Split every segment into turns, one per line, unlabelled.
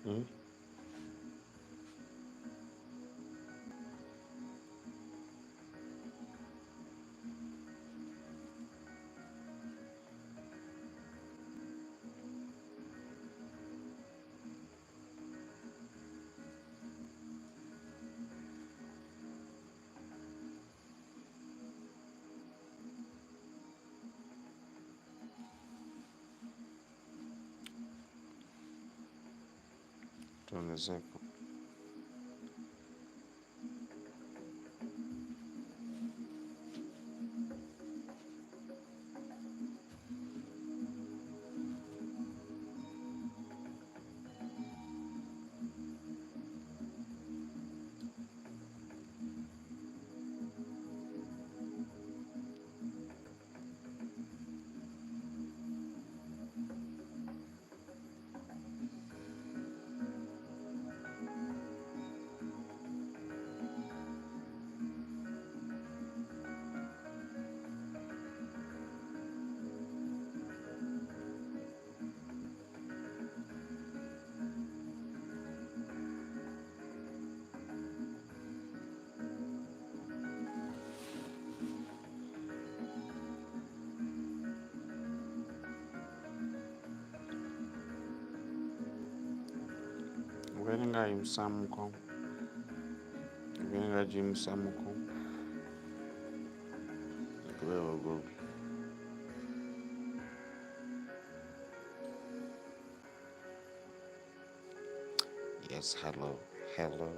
Hmm? Tuongezeko. Ugeninga imsamuko. Ugeninga jimsamuko. Very good. Yes, hello. Hello.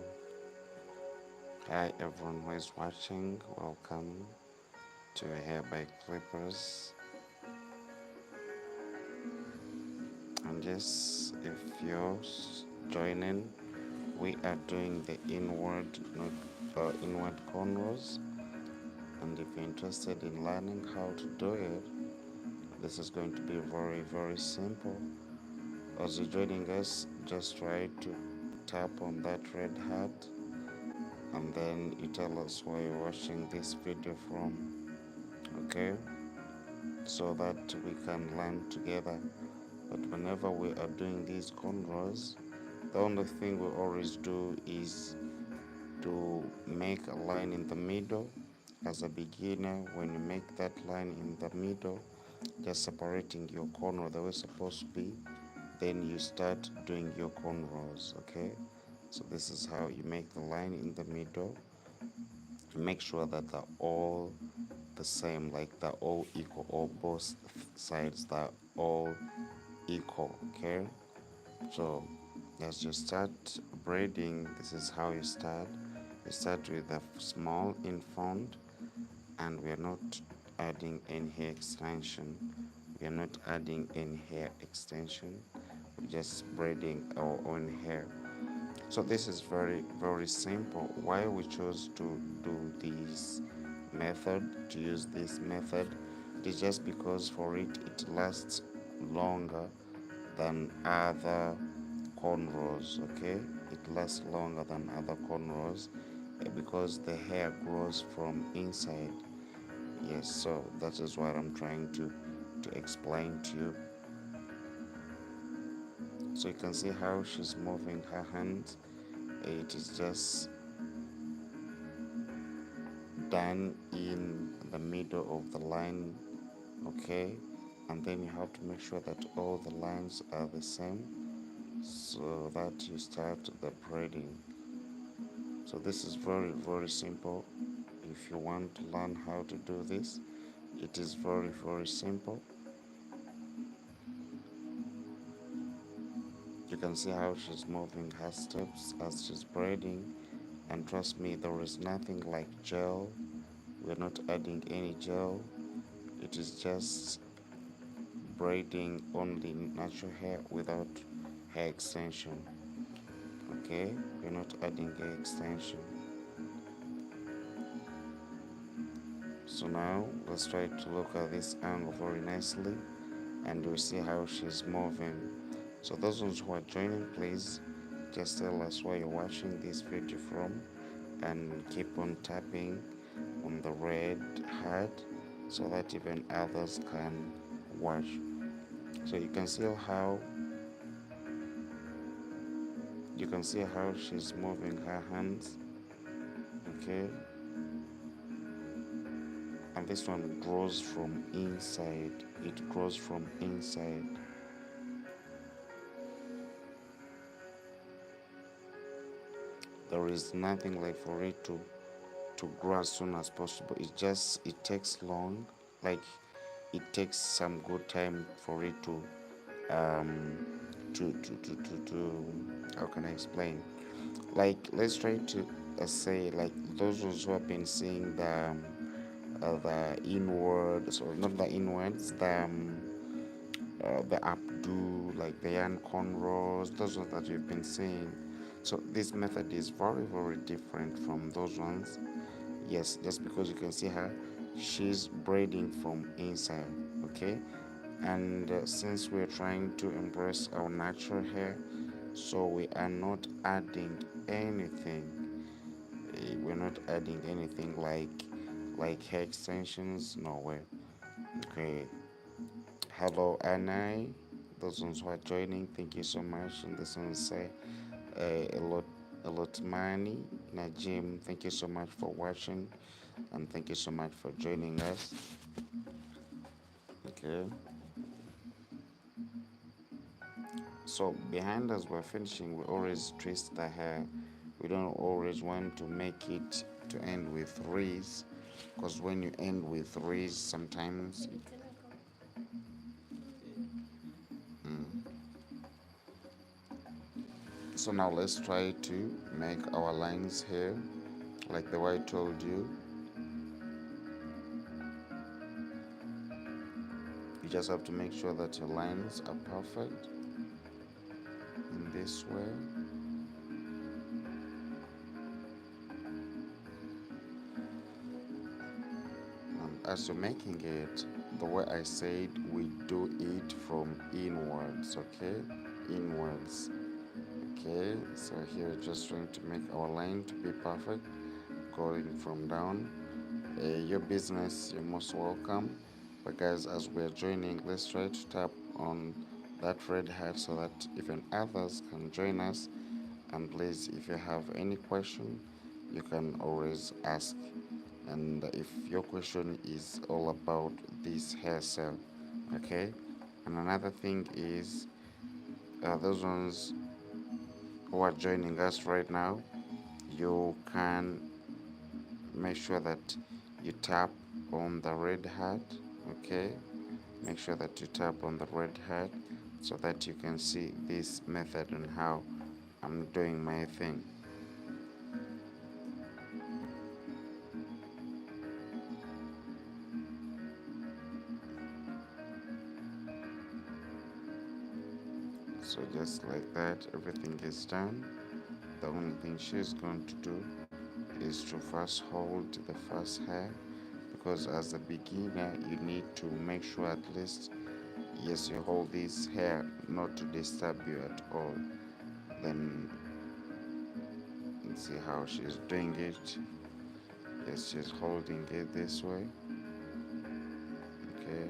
Hi everyone who is watching. Welcome to Hair by Clippers. And yes, if you're joining, we are doing the inward cornrows. And if you're interested in learning how to do it, this is going to be very, very simple. As you're joining us, just try to tap on that red hat and then you tell us where you're watching this video from, okay? So that we can learn together. But whenever we are doing these cornrows, the only thing we always do is to make a line in the middle. As a beginner, when you make that line in the middle, just separating your cornrow the way it's supposed to be, then you start doing your cornrows, okay? So this is how you make the line in the middle. Make sure that they're all the same, like they're all equal, or both sides they're all equal, okay? So as you start braiding, this is how you start. You start with a small in front, and we are not adding any hair extension. We are not adding any hair extension. We're just braiding our own hair. So this is very, very simple. Why we chose to do this method, to use this method, it is just because for it lasts longer than other cornrows, okay? It lasts longer than other cornrows because the hair grows from inside. Yes, so that is what I'm trying to explain to you. So you can see how she's moving her hands. It is just done in the middle of the line, okay? And then you have to make sure that all the lines are the same so that you start the braiding. So this is very, very simple. If you want to learn how to do this, it is very, very simple. You can see how she's moving her steps as she's braiding, and trust me, there is nothing like gel. We're not adding any gel. It is just braiding only natural hair without hair extension. Okay, we're not adding hair extension. So now let's try to look at this angle very nicely, and we see how she's moving. So those ones who are joining, please just tell us where you're watching this video from, and keep on tapping on the red hat so that even others can watch. So you can see how You can see how she's moving her hands, okay? And this one grows from inside. It grows from inside. There is nothing like for it to grow as soon as possible. It takes long, like it takes some good time for it um to how can I explain? Like let's try to say like those who have been seeing the inwards, or not the inwards, the updo, like the yarn cornrows, those ones that you've been seeing. So this method is very different from those ones. Yes, just because you can see her, she's braiding from inside, okay? And since we're trying to embrace our natural hair, so we are not adding anything. We're not adding anything like hair extensions. No way. Okay. Hello, Anai. Those ones who are joining, thank you so much. And this one say a lot money. Najim, thank you so much for watching, and thank you so much for joining us. Okay. So behind us, we're finishing. We always twist the hair. We don't always want to make it to end with threes, because when you end with threes, sometimes. So now let's try to make our lines here, like the way I told you. You just have to make sure that your lines are perfect in this way. And as you're making it, the way I said, we do it from inwards, okay? Inwards. Okay, so here just trying to make our line to be perfect, going from down. Your business, you're most welcome. But guys, as we're joining, let's try to tap on that red hat so that even others can join us. And please, if you have any question, you can always ask. And if your question is all about this hairstyle, okay? And another thing is, those ones who are joining us right now, you can make sure that you tap on the red hat, okay? Make sure that you tap on the red hat so that you can see this method and how I'm doing my thing. So just like that, everything is done. The only thing she's going to do is to first hold the first hair, because as a beginner you need to make sure at least, yes, you hold this hair not to disturb you at all. Then let's see how she's doing it. Yes, she's holding it this way, okay?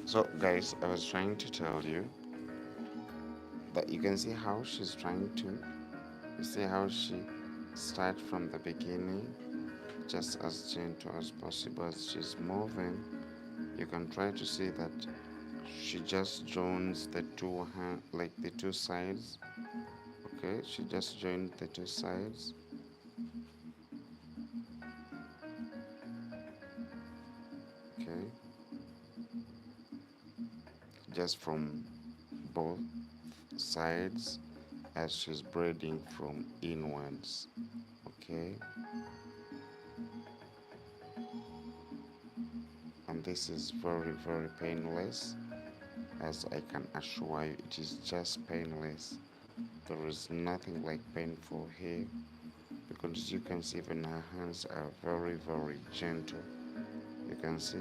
So guys, I was trying to tell you that you can see how she's trying to, you see how she starts from the beginning, just as gentle as possible as she's moving. You can try to see that she just joins the two like the two sides, okay? She just joined the two sides, okay? Just from both sides as she's braiding from inwards, okay? and this is very, very painless. As I can assure you, it is just painless. There is nothing like painful here, because you can see even her hands are very, very gentle. You can see.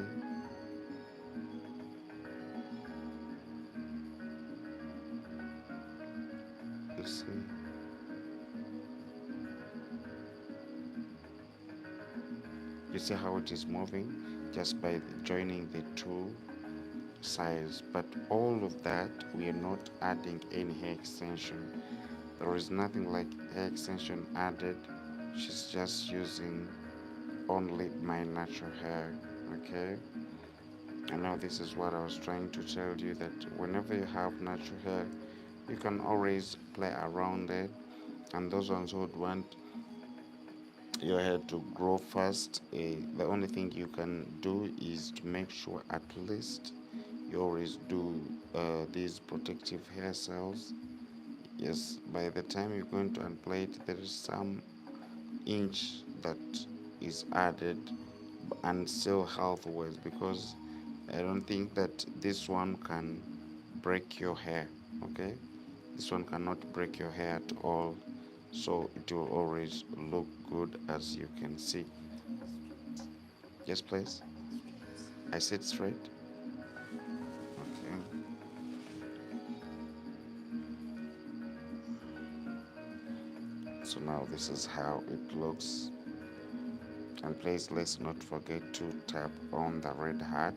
You see. You see how it is moving just by joining the two sides. But all of that, we are not adding any hair extension. There is nothing like hair extension added. She's just using only my natural hair. Okay. And now this is what I was trying to tell you, that whenever you have natural hair, you can always play around it. And those ones who would want your hair to grow fast, the only thing you can do is to make sure at least you always do these protective hairstyles. Yes, by the time you're going to unplay it, there is some inch that is added, and still health wise, because I don't think that this one can break your hair. Okay, this one cannot break your hair at all, so it will always look good, as you can see. Yes, please. I sit straight. Okay. So now this is how it looks. And please, let's not forget to tap on the red heart.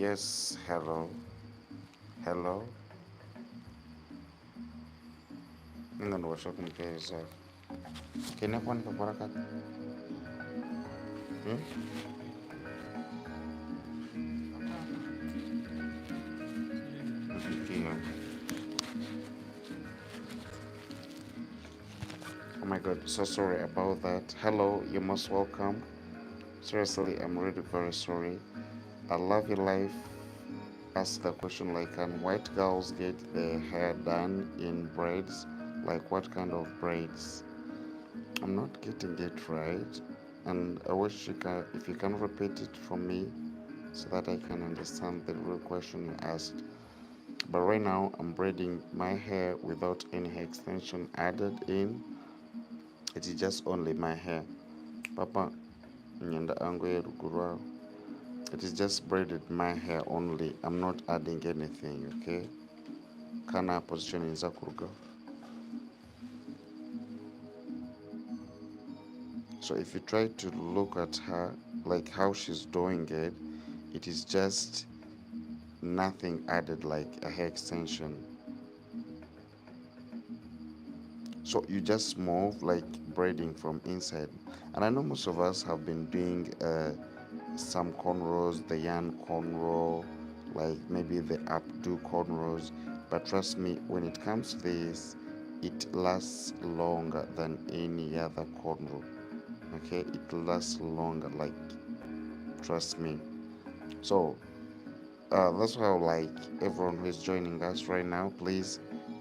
Yes, hello, hello. I'm gonna wash up in case of. Can you point for Parakat? Hmm? Okay. Oh my god, so sorry about that. Hello, you're most welcome. Seriously, I'm really very sorry. I love your life. Ask the question like, can white girls get their hair done in braids? Like, what kind of braids? I'm not getting it right, and I wish you can, if you can repeat it for me, so that I can understand the real question you asked. But right now, I'm braiding my hair without any hair extension added in. It is just only my hair. Papa, nyenda angu yeruguru. It is just braided my hair only. I'm not adding anything, okay? Kana position in Zakuruga. So if you try to look at her, like how she's doing it, it is just nothing added like a hair extension. So you just move like braiding from inside. And I know most of us have been doing some cornrows, the yarn cornrow, like maybe the updo cornrows. But trust me, when it comes to this, it lasts longer than any other cornrow. Okay, it lasts longer, like trust me. So that's why I would like everyone who is joining us right now, please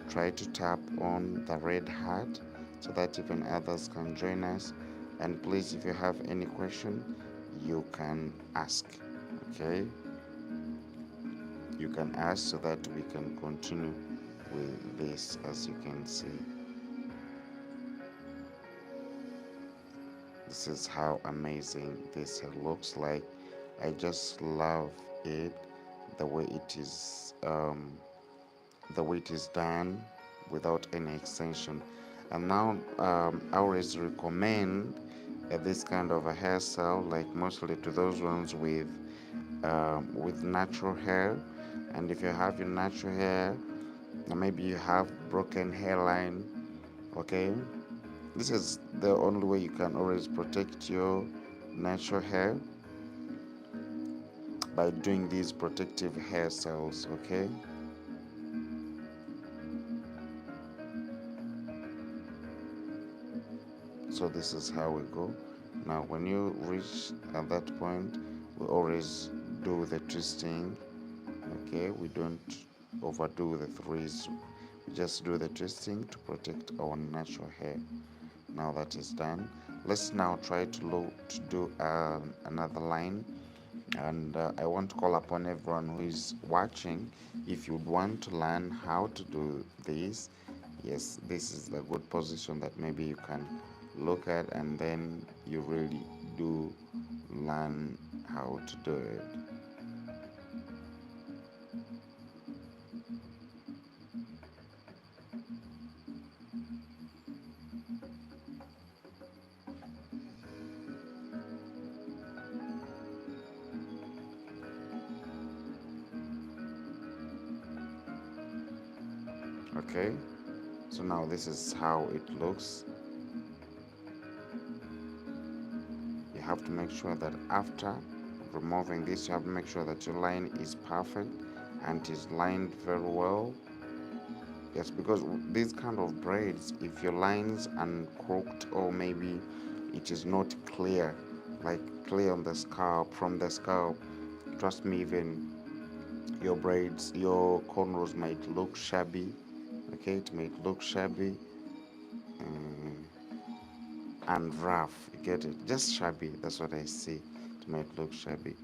try to tap on the red heart so that even others can join us. And please, if you have any question, you can ask. Okay, you can ask so that we can continue with this. As you can see, this is how amazing this looks like. I just love it, the way it is. The way it is done without any extension. And now I always recommend this kind of a hairstyle, like mostly to those ones with natural hair. And if you have your natural hair, maybe you have broken hairline, okay, this is the only way you can always protect your natural hair, by doing these protective hairstyles. Okay, so this is how we go. Now when you reach at that point, we always do the twisting. Okay, we don't overdo the threes, we just do the twisting to protect our natural hair. Now that is done, let's now try to do another line. And I want to call upon everyone who is watching, if you want to learn how to do this, yes, this is the good position that maybe you can look at, and then you really do learn how to do it. Okay, so now this is how it looks. You have to make sure that after removing this, you have to make sure that your line is perfect and is lined very well. Yes, because these kind of braids, if your lines uncrooked, or maybe it is not clear, like clear on the scalp, from the scalp, trust me, even your braids, your cornrows might look shabby. Okay, it might look shabby and rough. You get it? Just shabby. That's what I see. It might look shabby.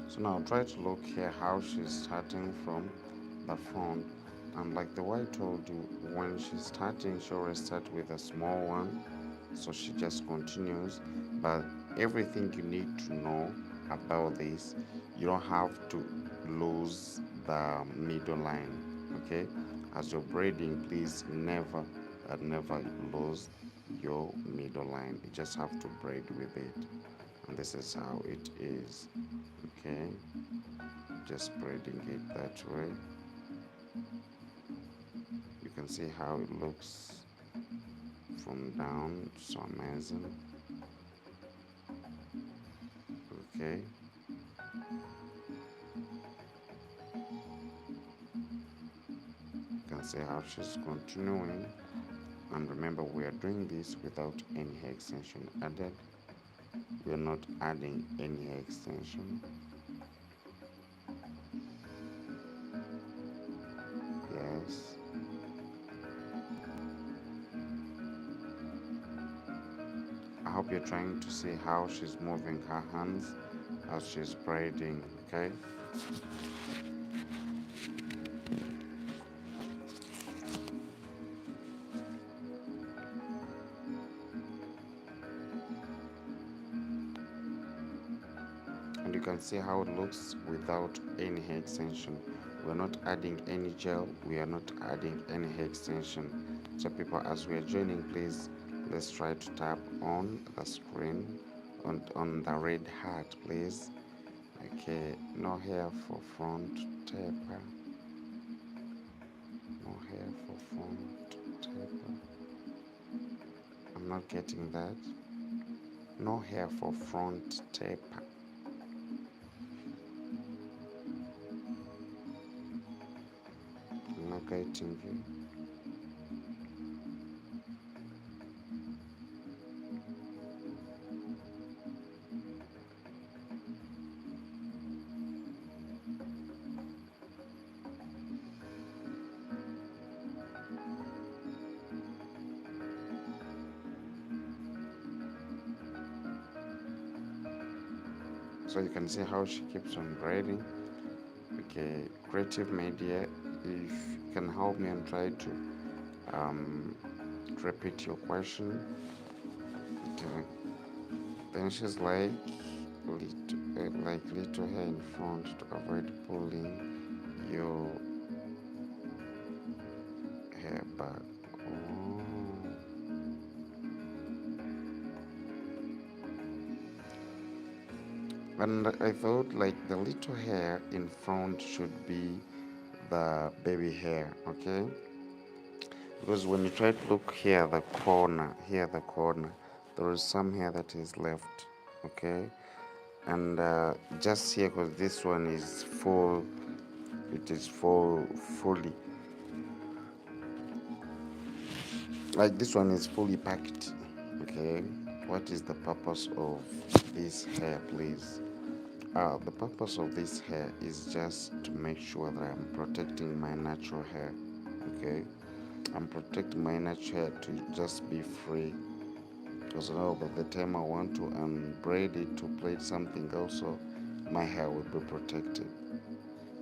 So now try to look here how she's starting from the front. And like the way I told you, when she's starting, she always start with a small one. So she just continues. But everything you need to know about this, you don't have to lose the middle line. Okay? As you're braiding, please never lose your middle line. You just have to braid with it. And this is how it is. Okay? Just braiding it that way. You can see how it looks from down. So amazing. Okay, you can see how she's continuing. And remember, we are doing this without any hair extension added. We are not adding any hair extension. Yes. I hope you're trying to see how she's moving her hands as she's braiding, okay? And you can see how it looks without any hair extension. We're not adding any gel, we are not adding any hair extension. So people, as we are joining, please let's try to tap on the screen on the red heart, please. Okay, no hair for front taper, no hair for front taper. I'm not getting that. No hair for front taper. I'm not getting you. So you can see how she keeps on braiding. Okay, creative media, if you can help me and try to um, repeat your question. Okay, then she's like little hair in front to avoid pulling your hair back. Oh. And I thought like the little hair in front should be the baby hair, okay? Because when you try to look here, the corner, there is some hair that is left, okay? And just here, because this one is full, it is fully, like this one is fully packed, okay? What is the purpose of this hair, please? The purpose of this hair is just to make sure that I'm protecting my natural hair, okay? I'm protecting my natural hair to just be free, because now by the time I want to unbraid it to plait something else, so my hair will be protected.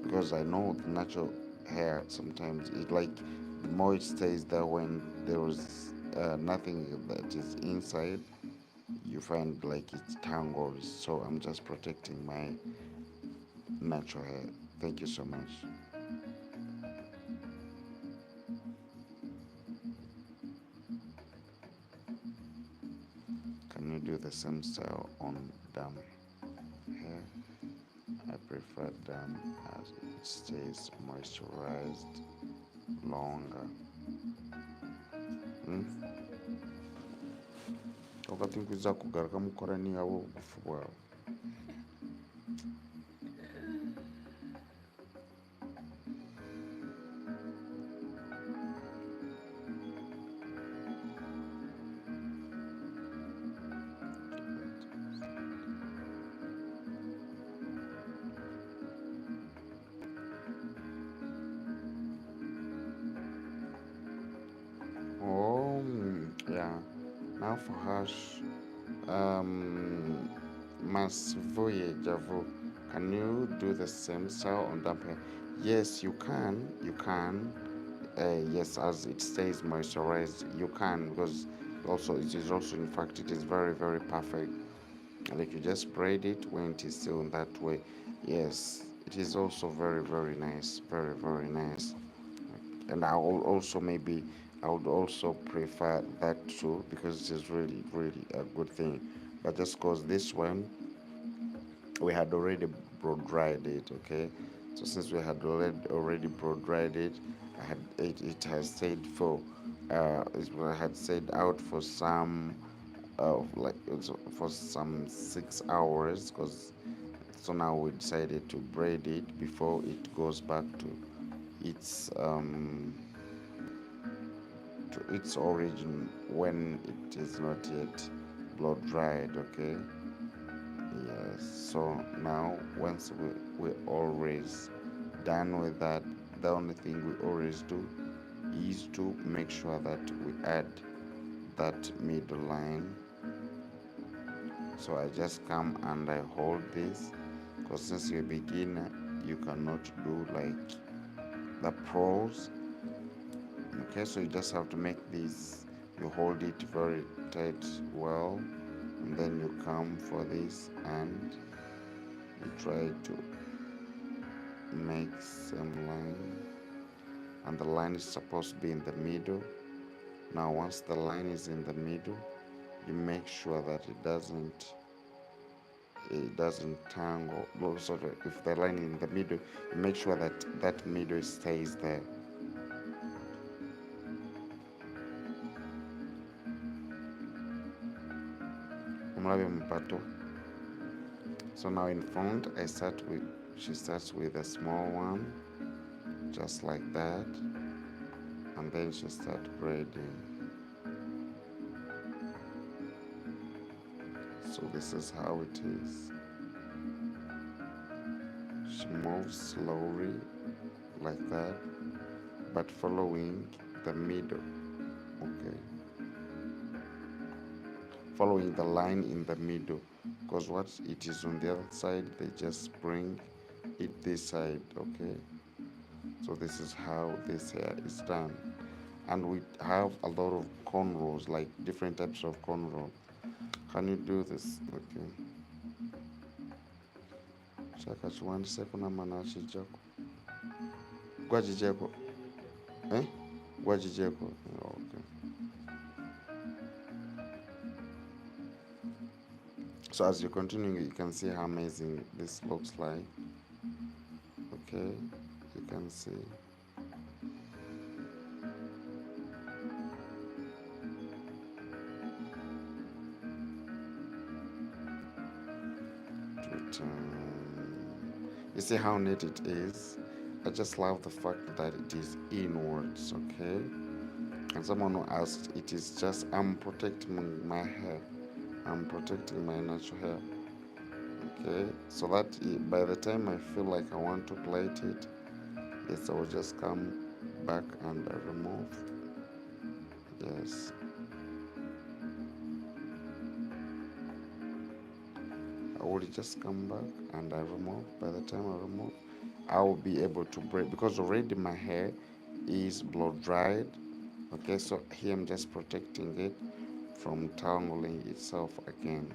Because I know the natural hair sometimes it like the more it stays there when there is nothing that is inside, you find like it's tangled. So I'm just protecting my natural hair. Thank you so much. Can you do the same style on dam hair? I prefer dam as it stays moisturized longer. Hmm? Wakati nkuza kugaruka mukorani yawo ubufu bwawe. Oh, yeah. Now for hash, mas voyage avo Can you do the same style on damp hair? Yes, you can. You can. Yes, as it stays moisturized, you can, because also it is also, in fact, it is very very perfect. Like you just braid it when it is still in that way. Yes, it is also very very nice, very very nice. And I will also maybe I would also prefer that too, because it is really really a good thing. But just cause this one we had already blow dried it, okay? So since we had already blow dried it, it has stayed for it had stayed out for some for some 6 hours, because so now we decided to braid it before it goes back its um to its origin when it is not yet blow dried, okay? Yes, so now once we're always done with that, the only thing we always do is to make sure that we add that middle line. So I just come and I hold this, because since you're a beginner, you cannot do like the pros. Okay, so you just have to make this, you hold it very tight well, and then you come for this and you try to make some line, and the line is supposed to be in the middle. Now once the line is in the middle, you make sure that it doesn't tangle. No, sorry, if the line is in the middle, you make sure that that middle stays there. Umlabe mpato. So now in front, she starts with a small one, just like that, and then she starts braiding. So this is how it is. She moves slowly like that, but following the middle, okay? Following the line in the middle, because what it is on the other side, they just bring it this side, okay? So this is how this hair is done. And we have a lot of cornrows, like different types of cornrow. Can you do this? Okay. Chaka chiwandiseko namanachichako. Gwachicheko. Eh? Gwachicheko. Okay. So as you're continuing, you can see how amazing this looks like. Okay, you can see. You see how neat it is? I just love the fact that it is inwards, okay? And someone who asked, it is just, I'm protecting my hair. I'm protecting my natural hair. Okay, so that by the time I feel like I want to plait it, yes, I will just come back and remove. Yes. I will just come back and I remove. By the time I remove, I will be able to braid, because already my hair is blow dried. Okay, so here I'm just protecting it from tangling itself again.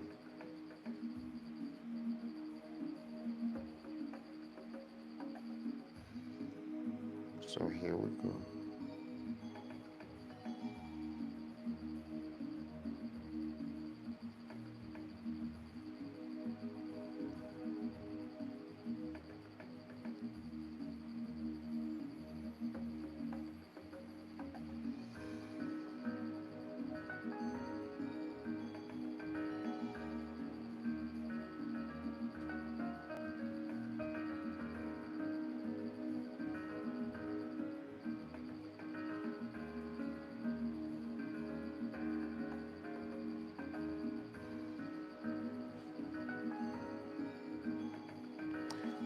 So here we go.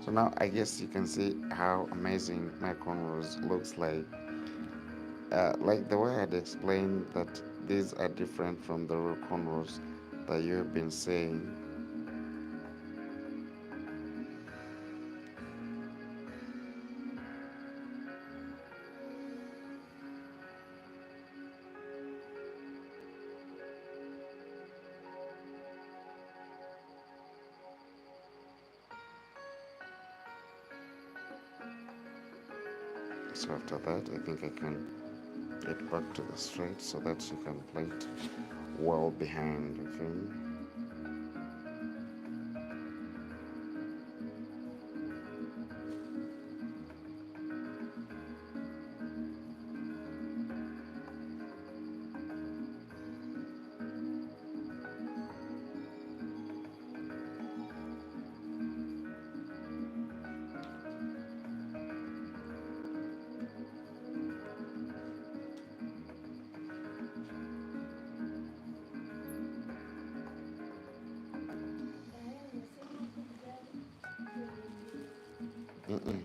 So now I guess you can see how amazing my cornrows looks like. Like the way I had explained that these are different from the real cornrows that you've been saying. So after that, I think I can get back to the straight so that you can plait well behind, okay? Mm-mm.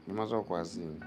Unaweza kuazini.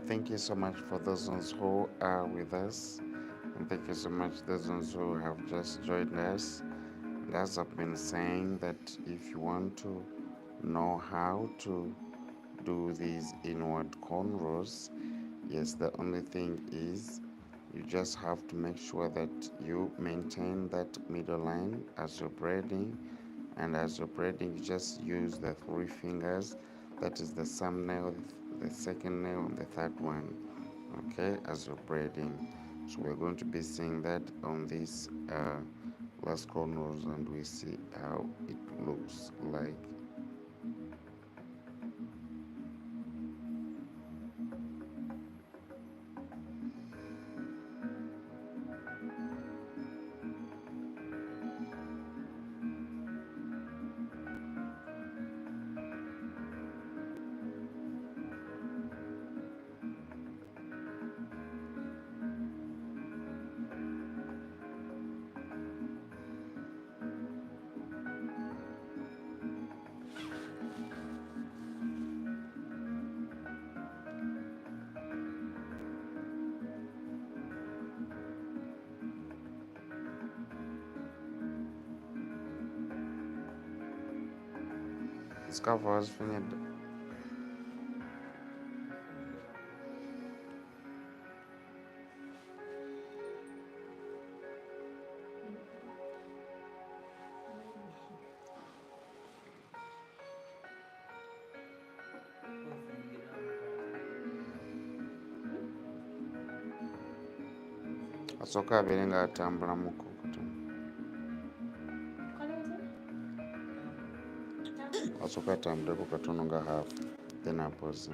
thank you so much for those ones who are with us, and thank you so much those ones who have just joined us. And as I've been saying, that if you want to know how to do these inward cornrows, yes, the only thing is you just have to make sure that you maintain that middle line as you're braiding, and as you're braiding you just use the 3 fingers, that is the thumbnail, the second nail, and the third one, okay, as you're braiding. So we're going to be seeing that on this last corners, and we see how it looks like. Scarf was finished. Asooka abeere ng'atambula mu kkukutu. Asooka atambuleko katono nga half, then apose.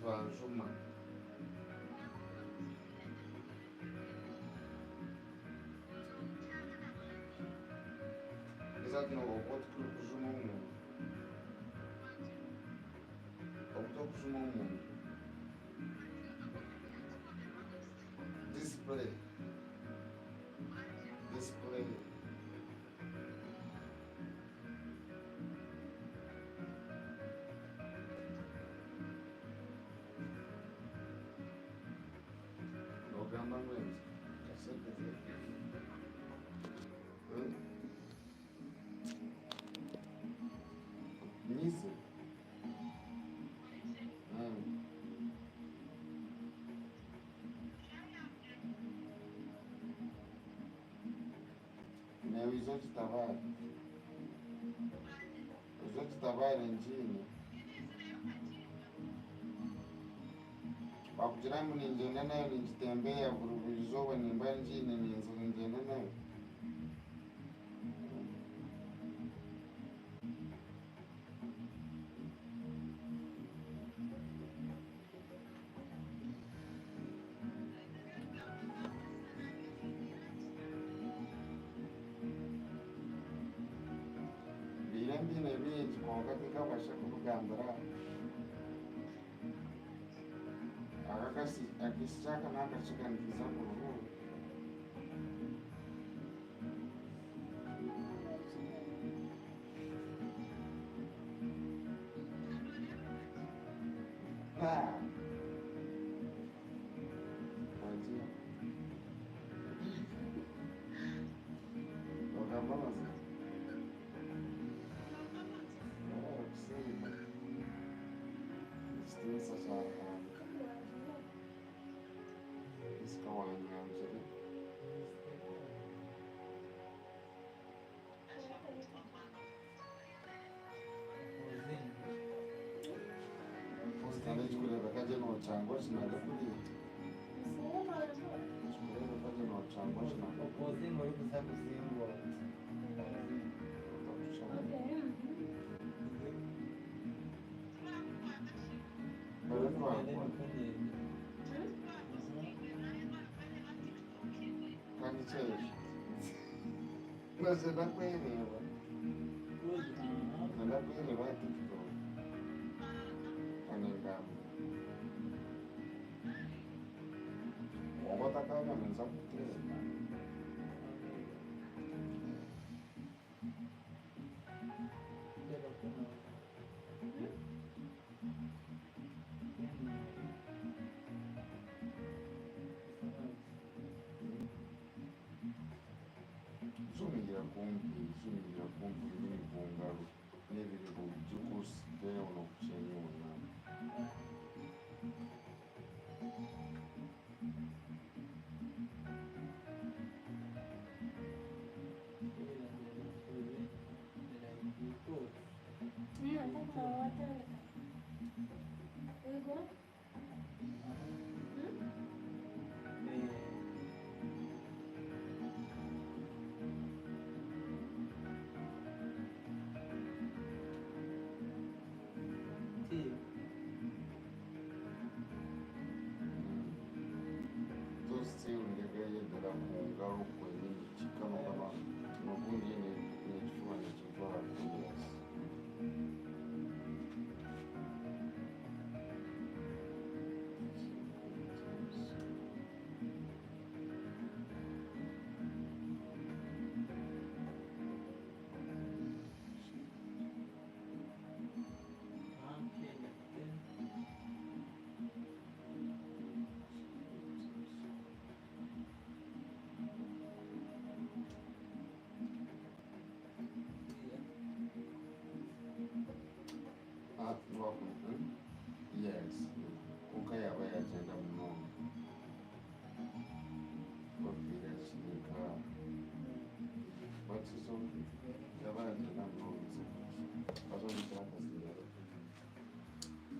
Banjuma. Exato, não, o outro que costuma o mundo. O que costuma o mundo. Display. Display. Gamba mesmo. Tá sempre nisso. Né, os outros trabalham. Os outros trabalham em China. Wakujiramu ninjenda nayo nijitembea vuruvulizowa nimba njini ninjenda nayo. Birambine bingi kwakati kabasha kukugambira. Akisichaka nakachikanikiza kuruhu.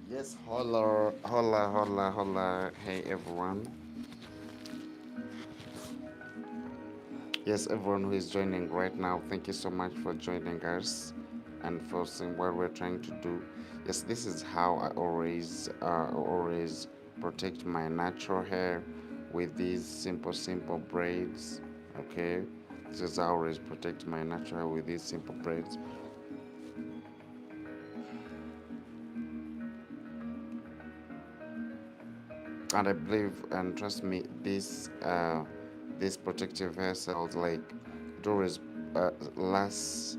Yes, holla, holla, holla, holla. Hey everyone. Yes, everyone who is joining right now, thank you so much for joining us and for seeing what we're trying to do. Yes, this is how I always protect my natural hair with these simple braids. Okay, this is how I always protect my natural hair with these simple braids. And I believe and trust me, this protective hair cells, like, it always lasts,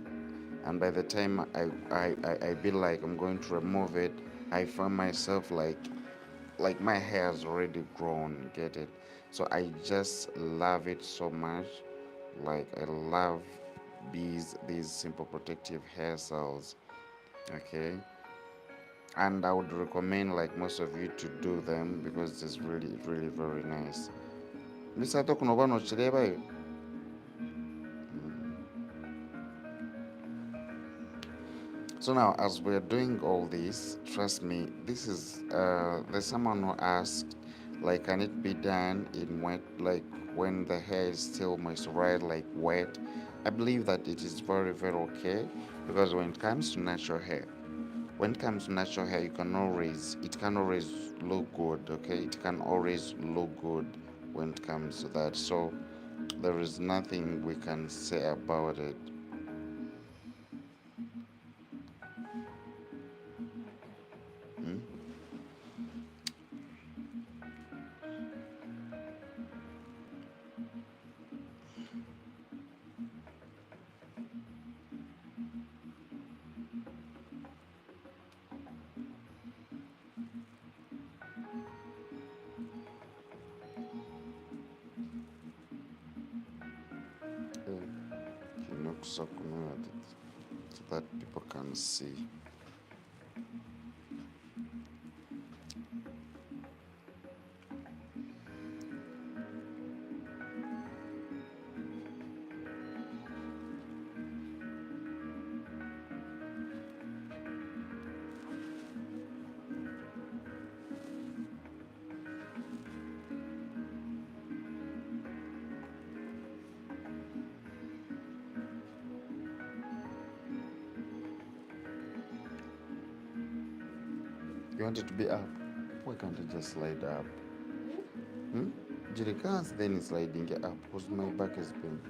and by the time I feel like I'm going to remove it, I find myself like my hair has already grown, get it? So I just love it so much. Like, I love these simple protective hair cells. Okay, and I would recommend, like, most of you to do them because it's really very nice. Misato kunoba nochireba yo. So now, as we're doing all this, trust me, this is there's someone who asked, like, can it be done in wet, like when the hair is still moisturized, like wet? I believe that it is very okay, because when it comes to natural hair, it can always look good. Okay, it can always look good when it comes to that. So there is nothing we can say about it. Hmm? You know, so that people can see. You want it to be up? Why can't it just slide up? Hmm? Jerrycans then is sliding it up because my back is pain.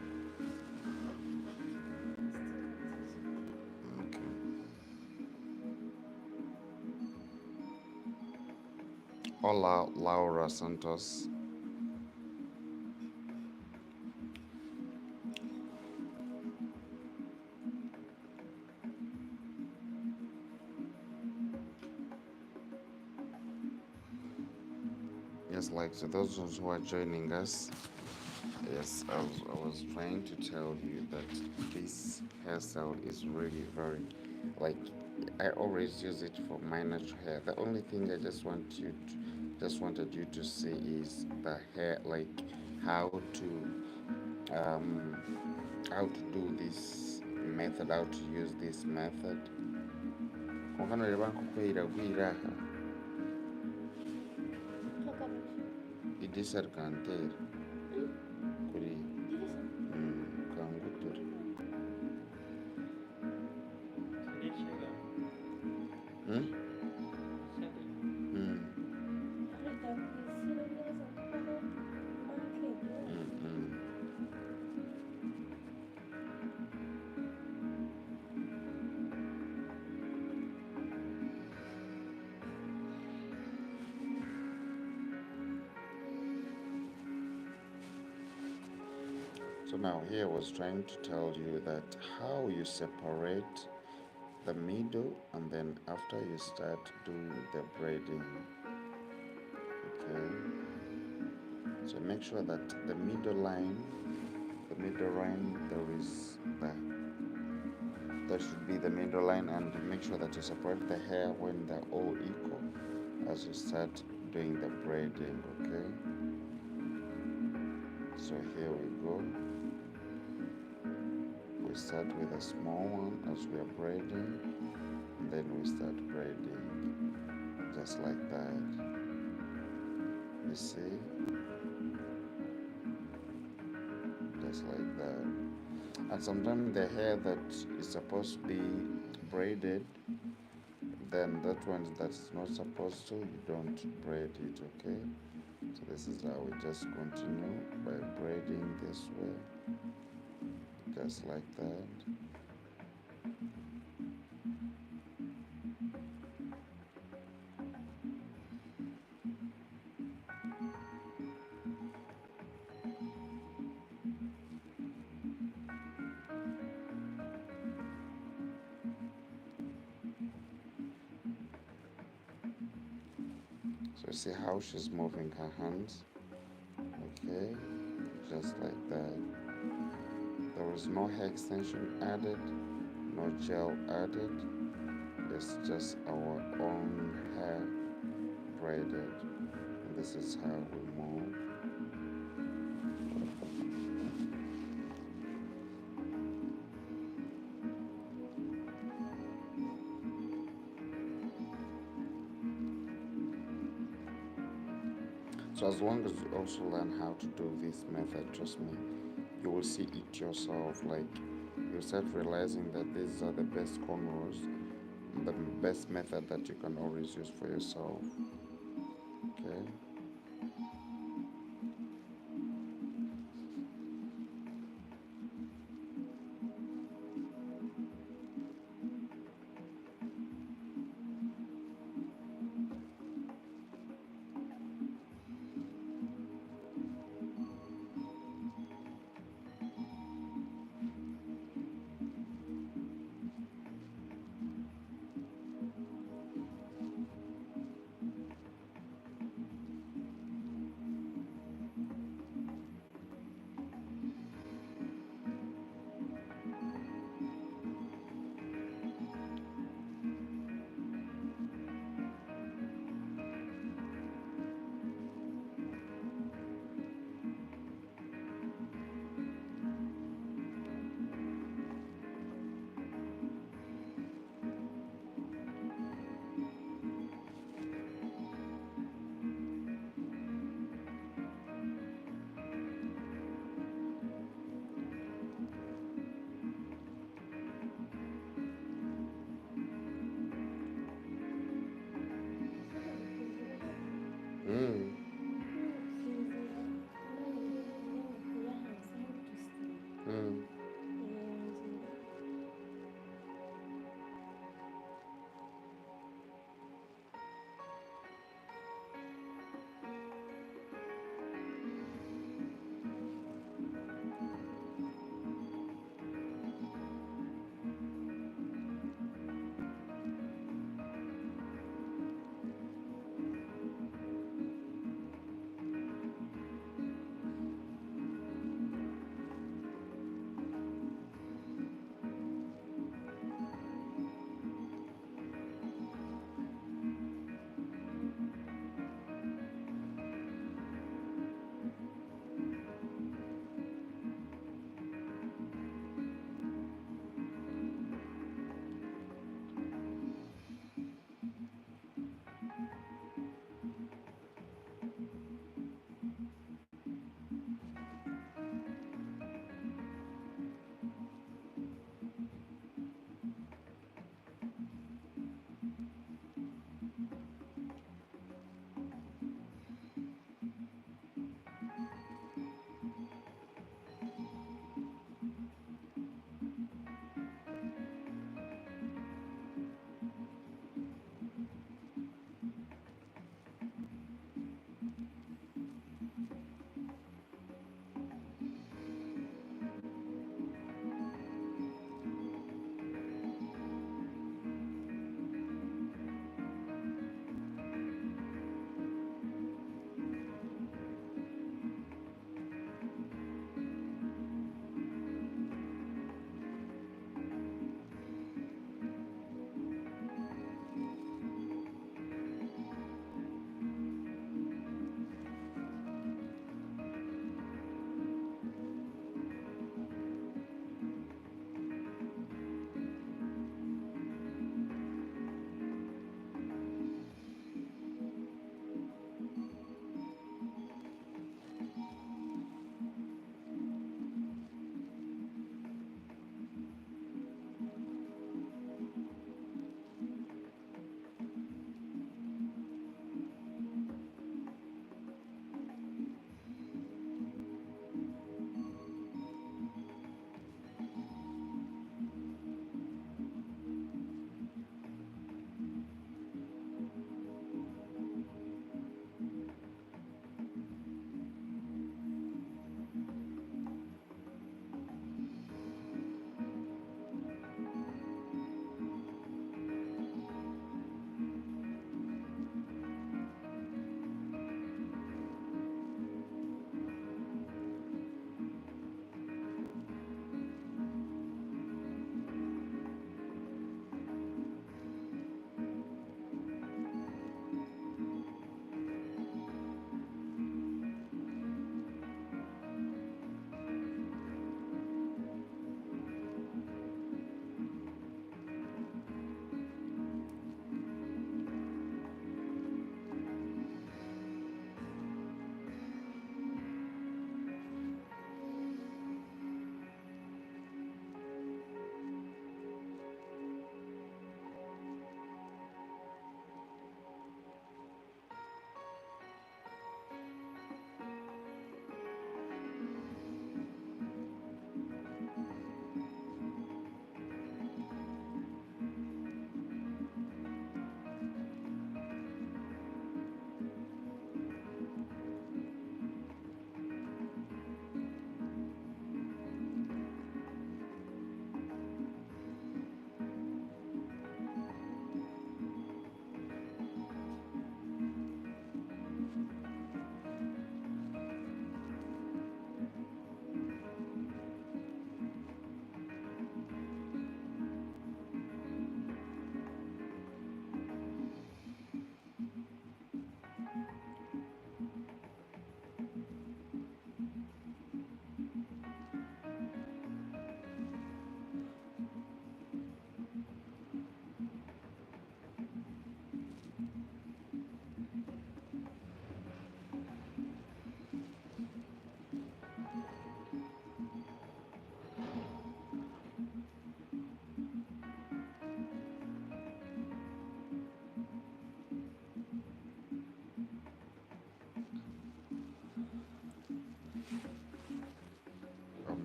Okay. Hola, Laura Santos. Yes, like to those who are joining us, yes, I was trying to tell you that this hairstyle is really very, like, I always use it for my natural hair. The only thing I just wanted you to see is the hair, like how um, to do this method, how to use this method. Idisarkanter kuri kangutur. Hmm? Mm. Mm. So now here I was trying to tell you that how you separate the middle and then after you start doing the braiding. Okay. So make sure that the middle line, there is that should be the middle line, and make sure that you separate the hair when they're all equal as you start doing the braiding. Okay. So here we go. We start with a small one as we are braiding, and then we start braiding just like that. You see, just like that. And sometimes the hair that is supposed to be braided, then that one that's not supposed to, you don't braid it. Okay. So this is how we just continue by braiding this way, just like that. So see how she's moving her hands. Okay, just like that. There is no hair extension added, no gel added. It's just our own hair braided. And this is how we move. So as long as you also learn how to do this method, trust me, you will see it yourself. Like you start realizing that these are the best cornrows, the best method that you can always use for yourself. Okay. Mm.
And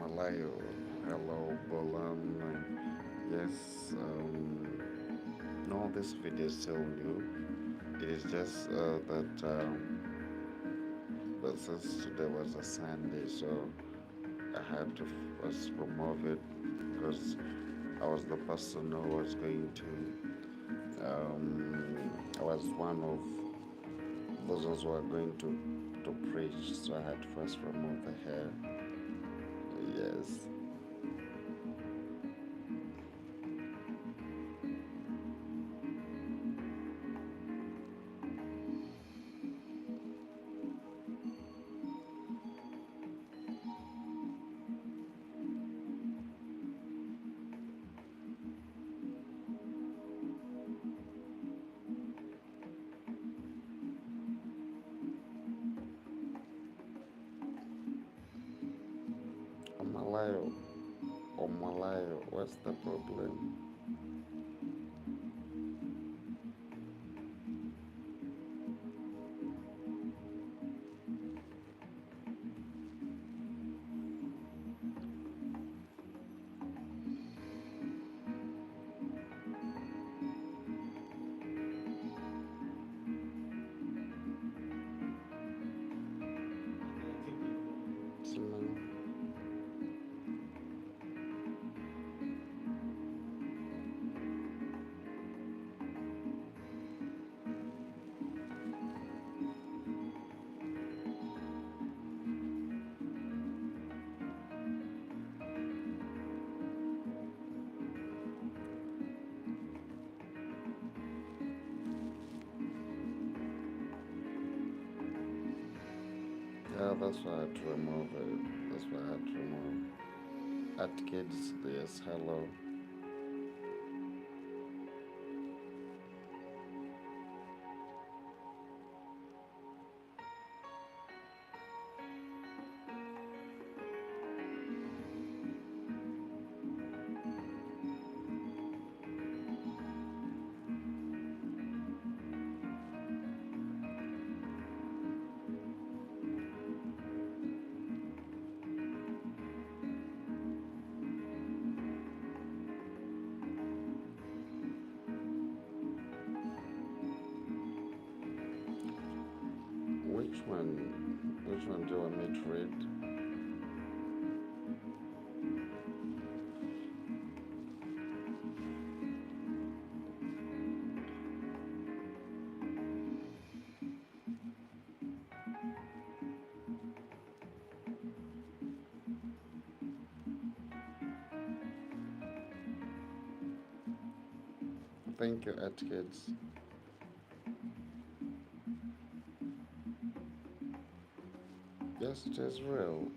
Malayo. Hello, Bolam. Yes, no, this video is still new. It is just that but since today was a Sunday, so I had to first remove it because I was the person who was going to, I was one of those who were going to preach, so I had to first remove the hair. Yes. Malayo, or Malayo, what's the problem? Yeah, that's why I had to remove it. That's why I had to remove. At kids, yes, hello. Which one? Which one do you want me to read? Thank you, at kids. Yes, it is real.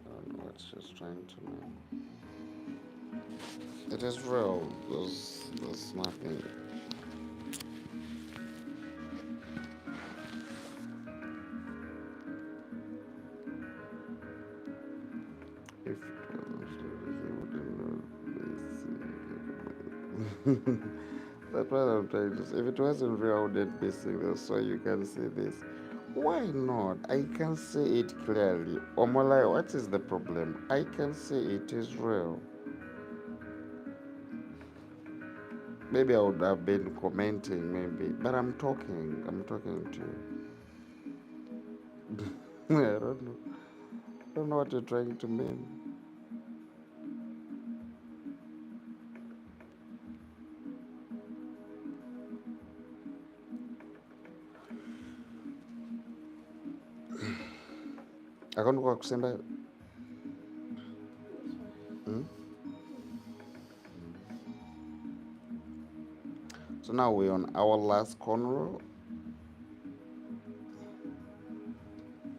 I don't know what she's trying to mean. It is real. There's nothing. If that's what I'm trying to say. If it wasn't real, I wouldn't be saying this, so you can see this. Why not? I can see it clearly. Omolai, what is the problem? I can see it is real. Maybe I would have been commenting, maybe, but I'm talking. I'm talking to you. I don't know. I don't know what you're trying to mean. Akanuka kusema. Hmm? So now we're on our last cornrow.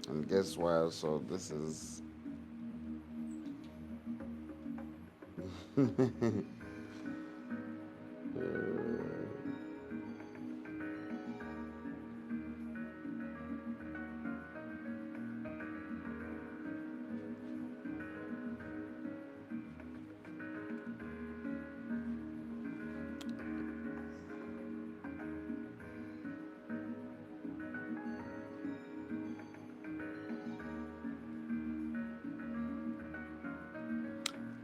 And guess what? So this is.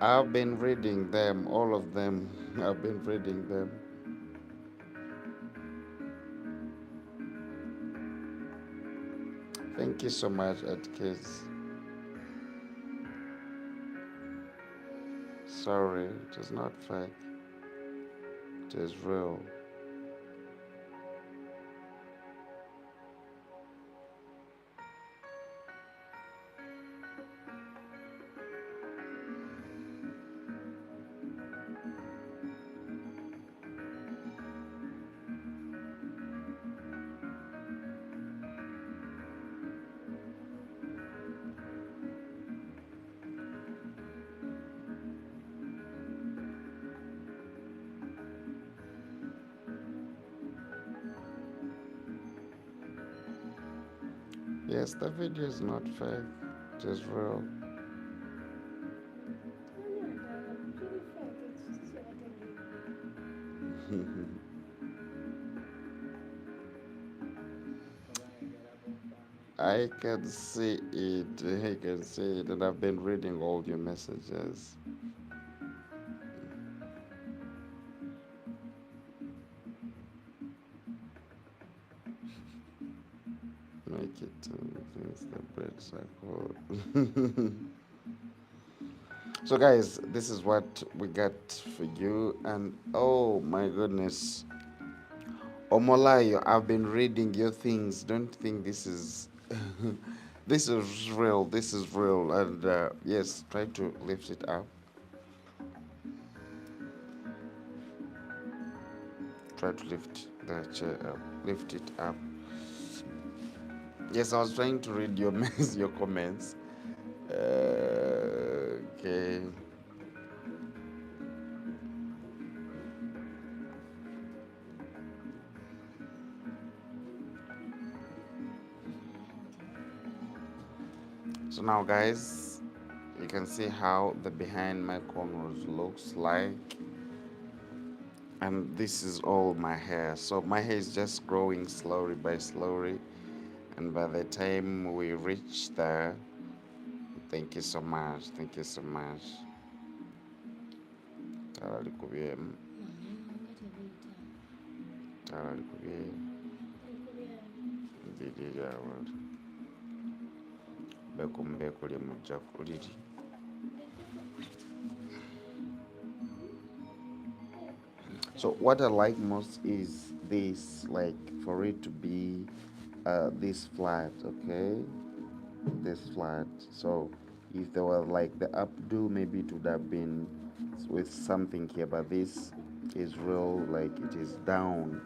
I've been reading them, all of them. I've been reading them. Thank you so much, Kids. Sorry, it is not fake. It is real. Yes, the video is not fake. It is real. I can see it. I can see it. And I've been reading all your messages. Make it things the bread cycle. So, guys, this is what we got for you. And oh my goodness, Omolayo, I've been reading your things. Don't think this is. This is real. This is real. And yes, try to lift it up. Try to lift the chair up. Lift it up. Yes, I was trying to read your your comments. Okay. So now, guys, you can see how the behind my cornrows looks like. And this is all my hair. So my hair is just growing slowly by slowly. And by the time we reach there, thank you so much. Thank you so much. Tara likubye. Tara likubye. Ndidi yawe. Bekumbeku lye mujja kuliri. So what I like most is this, like for it to be this flat, okay? This flat. So if there were like the updo, maybe it would have been with something here, but this is real, like it is down,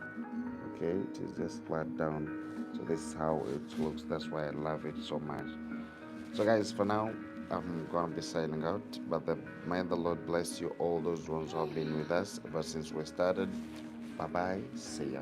okay? It is just flat down. So this is how it looks. That's why I love it so much. So guys, for now, I'm gonna be signing out, but may the Lord bless you all those ones who have been with us ever since we started. Bye bye. See ya.